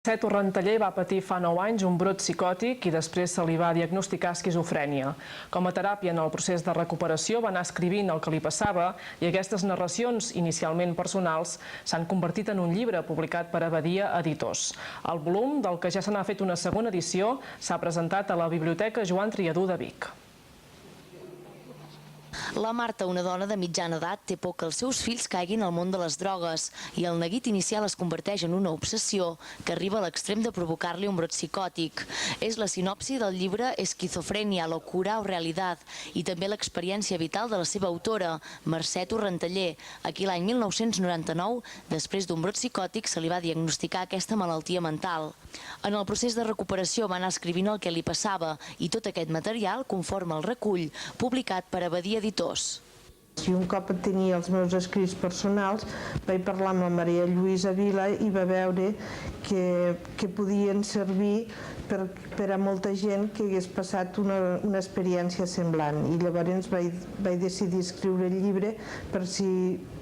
Mercè Renteller va patir fa 9 anys un brot psicòtic i després se li va diagnosticar esquizofrènia. Com a teràpia en el procés de recuperació va anar escrivint el que li passava i aquestes narracions, inicialment personals, s'han convertit en un llibre publicat per Abadia Editors. El volum, del que ja se n'ha fet una segona edició, s'ha presentat a la Biblioteca Joan Triadú de Vic. La Marta, una dona de mitjana edat, té por que els seus fills caiguin al món de les drogues i el neguit inicial es converteix en una obsessió que arriba a l'extrem de provocar-li un brot psicòtic. És la sinopsi del llibre Esquizofrènia, locura o realitat i també l'experiència vital de la seva autora, Mercè Renteller, a qui l'any 1999, després d'un brot psicòtic, se li va diagnosticar aquesta malaltia mental. En el procés de recuperació va anar escrivint el que li passava i tot aquest material conforma el recull publicat per Abadia Editors. Si un cop tenia els meus escrits personals, vaig parlar amb la Maria Lluïsa Vila i va veure que podien servir per a molta gent que hagués passat una experiència semblant. I llavors vaig decidir escriure el llibre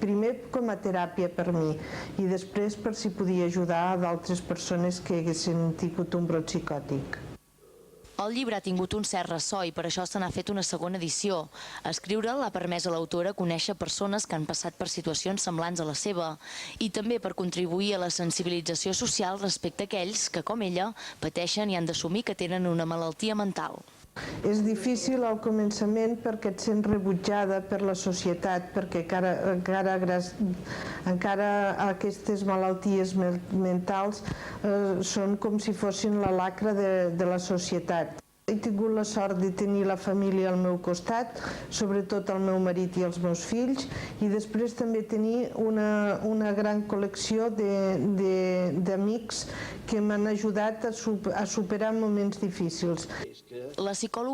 primer com a teràpia per mi i després per si podia ajudar a d'altres persones que haguessin tingut un brot psicòtic. El llibre ha tingut un cert ressò i per això se n'ha fet una segona edició. Escriure'l ha permès a l'autora conèixer persones que han passat per situacions semblants a la seva i també per contribuir a la sensibilització social respecte a aquells que, com ella, pateixen i han d'assumir que tenen una malaltia mental. És difícil al començament perquè et sents rebutjada per la societat, perquè encara aquestes malalties mentals són com si fossin la lacra de la societat. He tingut la sort de tenir la família al meu costat, sobretot el meu marit i els meus fills, i després també tenir una gran col·lecció d'amics que m'han ajudat a superar moments difícils. La psicòloga